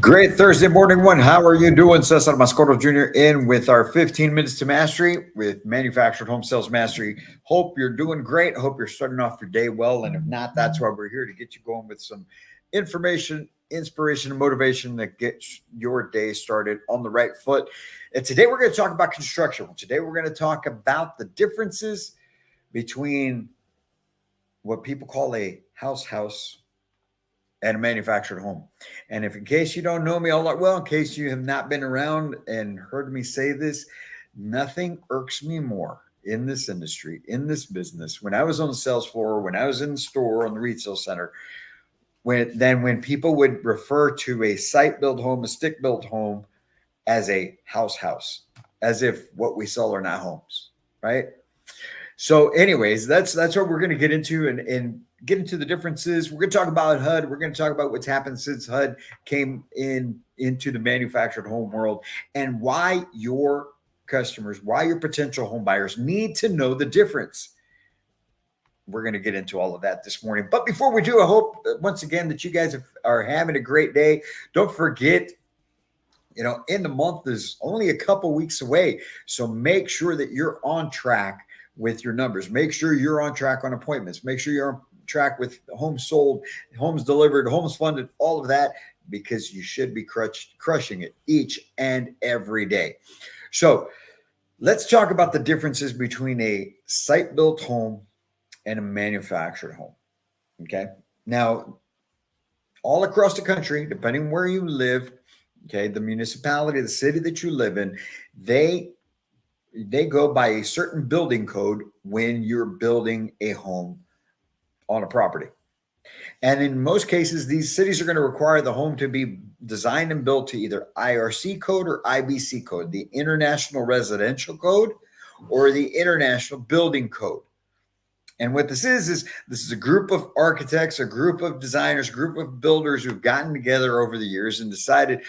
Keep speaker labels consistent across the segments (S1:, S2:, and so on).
S1: Great Thursday morning, one. How are you doing? Cesar Mascoro Jr. in with our 15 minutes to mastery with manufactured home sales mastery. Hope you're doing great. Hope you're starting off your day well. And if not, that's why we're here to get you going with some information, inspiration, and motivation that gets your day started on the right foot. And today we're going to talk about construction. Today we're going to talk about the differences between what people call a house and a manufactured home. And if in case you don't know me all that well, in case you have not been around and heard me say this, nothing irks me more in this industry, in this business, when I was on the sales floor, when I was in the store on the retail center, when people would refer to a site built home, a stick built home as a house, as if what we sell are not homes, right? So, anyways, that's what we're going to get into and get into the differences. We're going to talk about HUD. We're going to talk about what's happened since HUD came into the manufactured home world and why your customers, why your potential home buyers need to know the difference. We're going to get into all of that this morning. But before we do, I hope once again that you guys are having a great day. Don't forget, in the month is only a couple weeks away. So make sure that you're on track with your numbers. Make sure you're on track on appointments. Make sure you're on track with homes sold, homes delivered, homes funded, all of that, because you should be crushing it each and every day. So let's talk about the differences between a site built home and a manufactured home. Okay. Now, all across the country, depending where you live, okay, the municipality, the city that you live in, they go by a certain building code when you're building a home on a property. And in most cases, these cities are going to require the home to be designed and built to either IRC code or IBC code, the International Residential Code or the International Building Code. And what this is this is a group of architects, a group of designers, a group of builders who've gotten together over the years and decided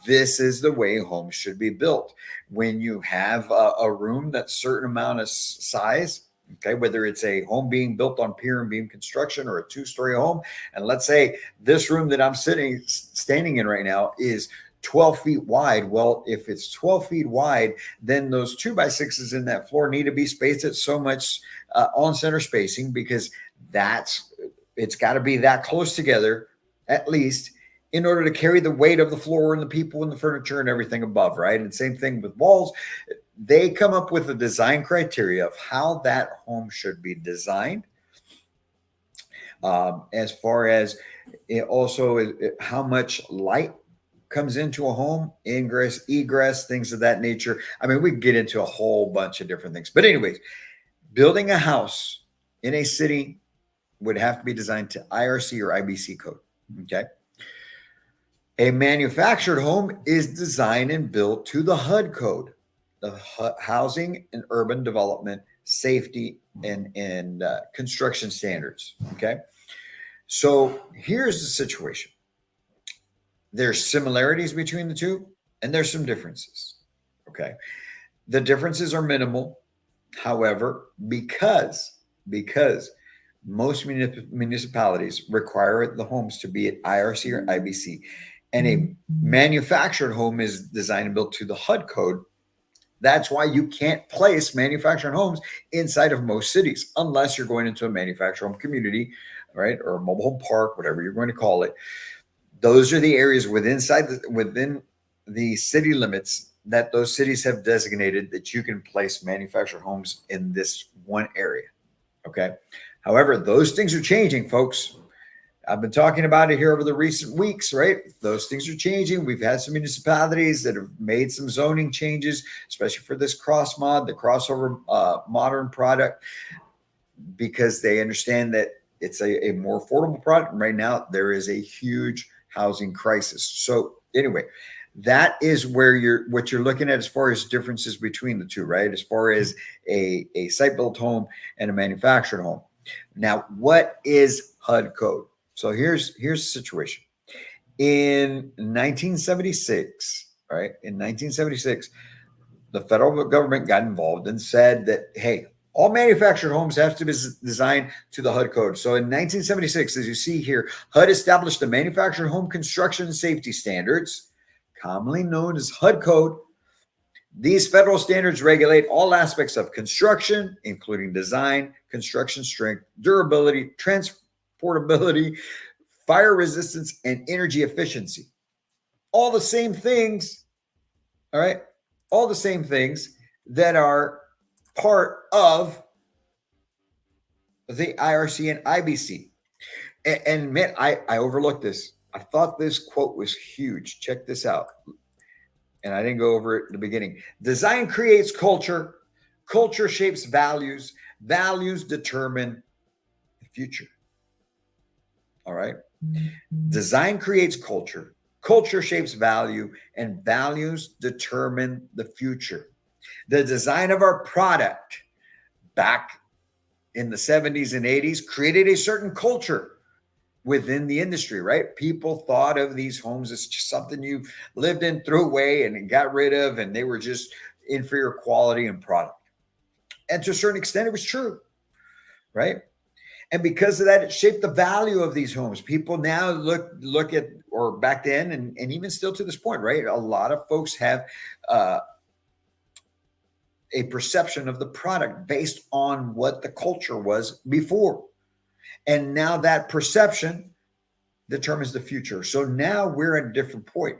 S1: this is the way homes should be built. When you have a room that's certain amount of size, okay, whether it's a home being built on pier and beam construction or a two-story home, and let's say this room that I'm standing in right now is 12 feet wide. Well, if it's 12 feet wide, then those 2x6s in that floor need to be spaced at so much on center spacing, because it's got to be that close together at least in order to carry the weight of the floor and the people and the furniture and everything above, right? And same thing with walls. They come up with a design criteria of how that home should be designed, as far as how much light comes into a home, ingress, egress, things of that nature. I mean, we can get into a whole bunch of different things. But anyways, building a house in a city would have to be designed to IRC or IBC code, okay? A manufactured home is designed and built to the HUD code, the Housing and Urban Development Safety and Construction Standards, okay? So here's the situation. There's similarities between the two, and there's some differences. Okay. The differences are minimal. However, because most municipalities require the homes to be at IRC or IBC, and a manufactured home is designed and built to the HUD code, that's why you can't place manufactured homes inside of most cities unless you're going into a manufactured home community, right? Or a mobile home park, whatever you're going to call it. Those are the areas within the city limits that those cities have designated that you can place manufactured homes in this one area. Okay. However, those things are changing, folks. I've been talking about it here over the recent weeks, right? Those things are changing. We've had some municipalities that have made some zoning changes, especially for this cross mod, the crossover modern product, because they understand that it's a more affordable product. And right now, there is a huge housing crisis. So anyway, that is what you're looking at as far as differences between the two, right? As far as a site built home and a manufactured home. Now, what is HUD code? So here's the situation. In 1976, right? In 1976, the federal government got involved and said that, hey, All manufactured homes have to be designed to the HUD code. So in 1976, as you see here, HUD established the Manufactured Home Construction and Safety Standards, commonly known as HUD code. These federal standards regulate all aspects of construction, including design, construction strength, durability, transportability, fire resistance, and energy efficiency. All the same things, all right? All the same things that are part of the IRC and IBC. And man, I overlooked this. I thought this quote was huge. Check this out. And I didn't go over it in the beginning. Design creates culture. Culture shapes values. Values determine the future. All right. Design creates culture. Culture shapes value, and values determine the future. The design of our product back in the 70s and 80s created a certain culture within the industry, right? People thought of these homes as just something you lived in, threw away, and got rid of, and they were just inferior quality and product. And to a certain extent, it was true, right? And because of that, it shaped the value of these homes. People now look at, or back then, and even still to this point, right? A lot of folks have a perception of the product based on what the culture was before. And now that perception determines the future. So now we're at a different point.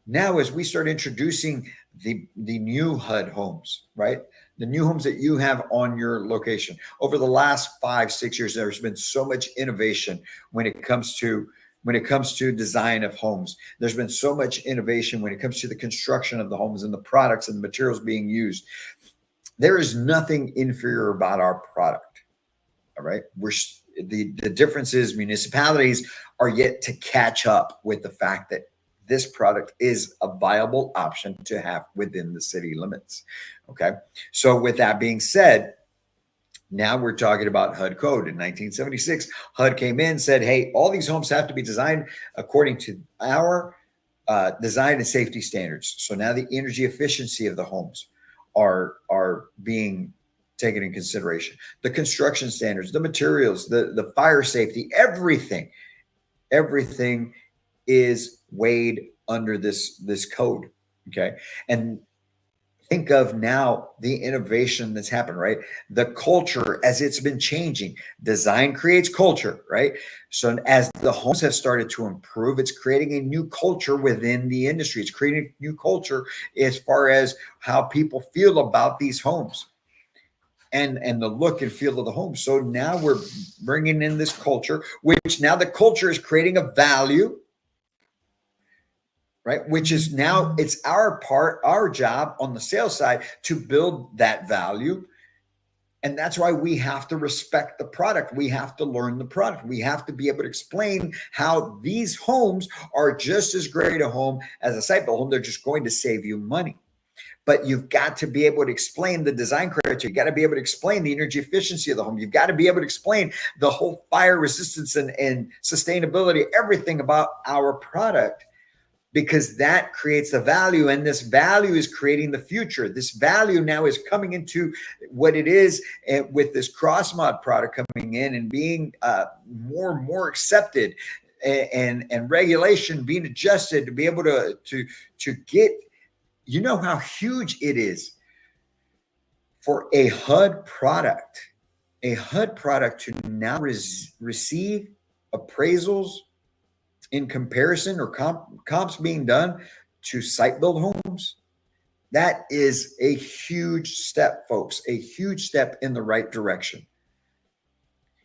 S1: Now, as we start introducing the new HUD homes, right? The new homes that you have on your location. Over the last 5-6 years, there's been so much innovation when it comes to design of homes. There's been so much innovation when it comes to the construction of the homes and the products and the materials being used. There is nothing inferior about our product. All right. The difference is municipalities are yet to catch up with the fact that this product is a viable option to have within the city limits. Okay. So with that being said, now we're talking about HUD code. In 1976, HUD came in and said, hey, all these homes have to be designed according to our design and safety standards. So now the energy efficiency of the homes are being taken in consideration. The construction standards, the materials, the fire safety, everything is weighed under this code. Okay. And think of now the innovation that's happened, right? The culture as it's been changing. Design creates culture, right? So as the homes have started to improve, it's creating a new culture within the industry. It's creating a new culture as far as how people feel about these homes and the look and feel of the home. So now we're bringing in this culture, which now the culture is creating a value, right? Which is now it's our job on the sales side to build that value. And that's why we have to respect the product. We have to learn the product. We have to be able to explain how these homes are just as great a home as a site-built home. They're just going to save you money. But you've got to be able to explain the design criteria. You've got to be able to explain the energy efficiency of the home. You've got to be able to explain the whole fire resistance and sustainability, everything about our product, because that creates the value, and this value is creating the future. This value now is coming into what it is with this cross-mod product coming in and being more and more accepted, and regulation being adjusted to be able to get, you know how huge it is for a HUD product to now receive appraisals in comparison or comps being done to site-built homes. That is a huge step, folks, a huge step in the right direction.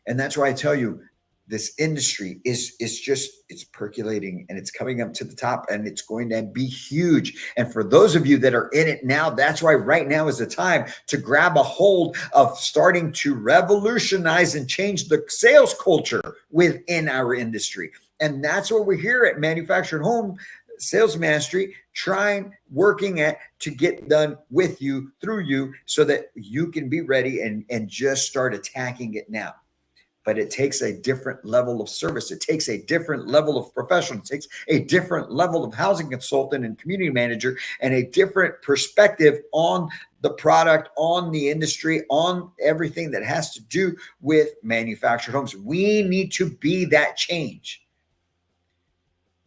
S1: And that's why I tell you, this industry is it's percolating and it's coming up to the top, and it's going to be huge. And for those of you that are in it now, that's why right now is the time to grab a hold of starting to revolutionize and change the sales culture within our industry. And that's what we're here at Manufactured Home Sales Mastery, working to get done with you, through you, so that you can be ready and just start attacking it now. but it takes a different level of service. It takes a different level of professional. It takes a different level of housing consultant and community manager and a different perspective on the product, on the industry, on everything that has to do with manufactured homes. We need to be that change.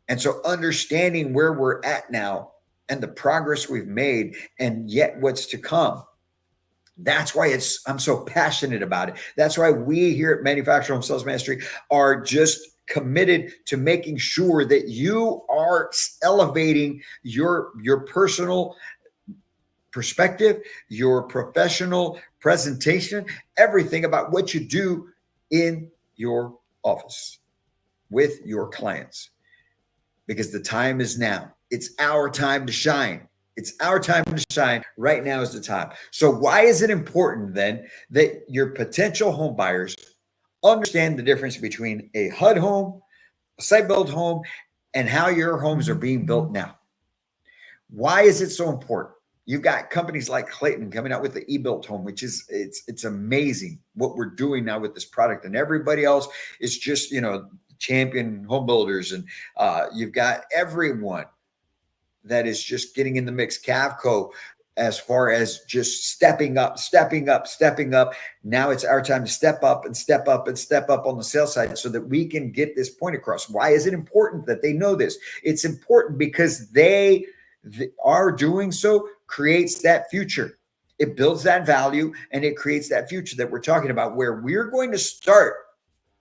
S1: And so understanding where we're at now and the progress we've made and yet what's to come. That's why I'm so passionate about it. That's why we here at Manufactured Home Sales Mastery are just committed to making sure that you are elevating your personal perspective, your professional presentation, everything about what you do in your office with your clients. Because the time is now. It's our time to shine. It's our time to shine. Right now is the time. So why is it important then that your potential home buyers understand the difference between a HUD home, a site-built home, and how your homes are being built now? Why is it so important? You've got companies like Clayton coming out with the e-built home, which is it's amazing what we're doing now with this product, and everybody else is just champion home builders, and you've got everyone that is just getting in the mix. Cavco, as far as just stepping up. Now it's our time to step up and step up and step up on the sales side so that we can get this point across. Why is it important that they know this? It's important because they are doing so creates that future. It builds that value and it creates that future that we're talking about, where we're going to start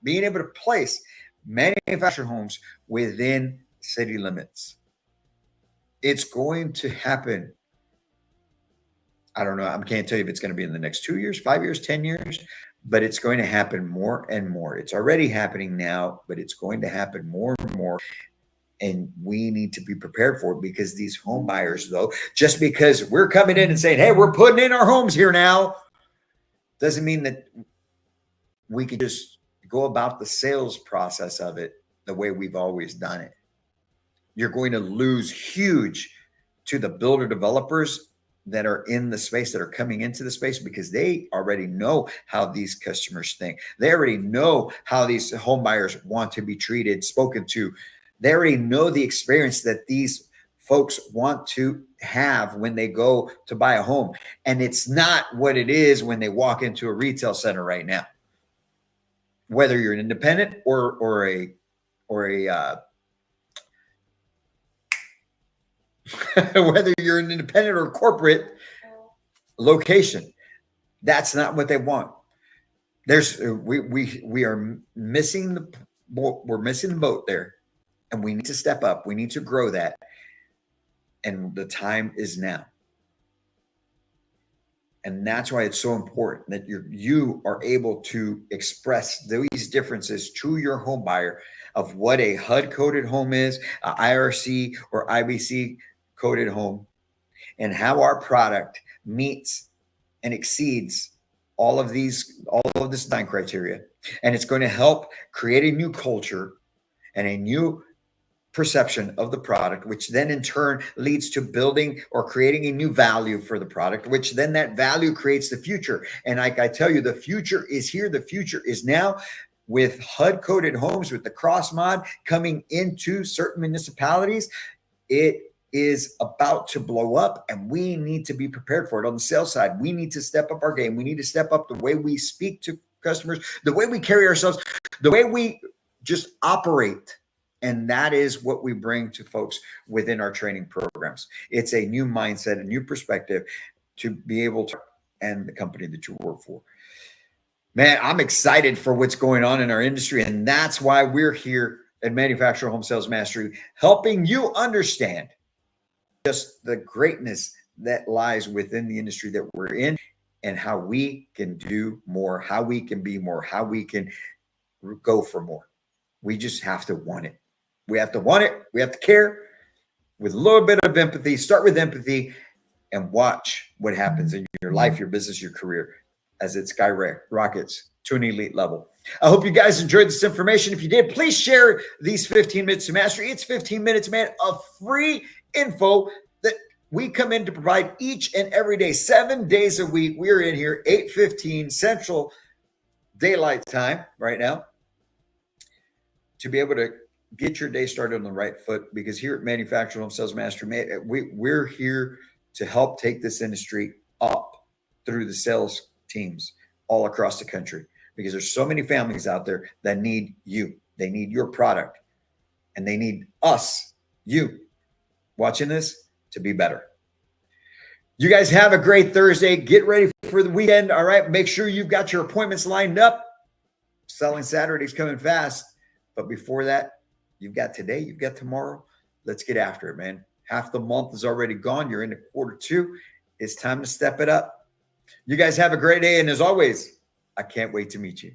S1: being able to place manufactured homes within city limits. It's going to happen. I don't know. I can't tell you if it's going to be in the next 2 years, 5 years, 10 years, but it's going to happen more and more. It's already happening now, but it's going to happen more and more. And we need to be prepared for it, because these home buyers, though, just because we're coming in and saying, hey, we're putting in our homes here now, doesn't mean that we can just go about the sales process of it the way we've always done it. You're going to lose huge to the builder developers that are in the space, that are coming into the space, because they already know how these customers think. They already know how these home buyers want to be treated, spoken to. They already know the experience that these folks want to have when they go to buy a home. And it's not what it is when they walk into a retail center right now. Whether you're an independent or a whether you're an independent or corporate location, that's not what they want. We are missing the boat there, and we need to step up. We need to grow that, and the time is now. And that's why it's so important that you are able to express these differences to your home buyer of what a HUD coded home is, a IRC or IBC coded home, and how our product meets and exceeds all of this design criteria. And it's going to help create a new culture and a new perception of the product, which then in turn leads to building or creating a new value for the product, which then that value creates the future. And like I tell you, the future is here. The future is now, with HUD coded homes, with the cross mod coming into certain municipalities. It is about to blow up, and we need to be prepared for it. On the sales side, we need to step up our game. We need to step up the way we speak to customers, the way we carry ourselves, the way we just operate. And that is what we bring to folks within our training programs. It's a new mindset, a new perspective to be able to, and the company that you work for. Man, I'm excited for what's going on in our industry. And that's why we're here at Manufactured Home Sales Mastery, helping you understand just the greatness that lies within the industry that we're in, and how we can do more, how we can be more, how we can go for more. We just have to want it. We have to want it. We have to care with a little bit of empathy. Start with empathy and watch what happens in your life, your business, your career as it skyrockets to an elite level. I hope you guys enjoyed this information. If you did, please share these 15 minutes to mastery. It's 15 minutes, man, of free info that we come in to provide each and every day, 7 days a week. We're in here, 8:15 Central daylight time right now to be able to get your day started on the right foot. Because here at Manufactured Home Sales Mastery, we're here to help take this industry up through the sales teams all across the country. Because there's so many families out there that need you. They need your product, and they need us, you, watching this, to be better. You guys have a great Thursday. Get ready for the weekend. All right. Make sure you've got your appointments lined up. Selling Saturday's coming fast. But before that, you've got today, you've got tomorrow. Let's get after it, man. Half the month is already gone. You're into quarter two. It's time to step it up. You guys have a great day. And as always, I can't wait to meet you.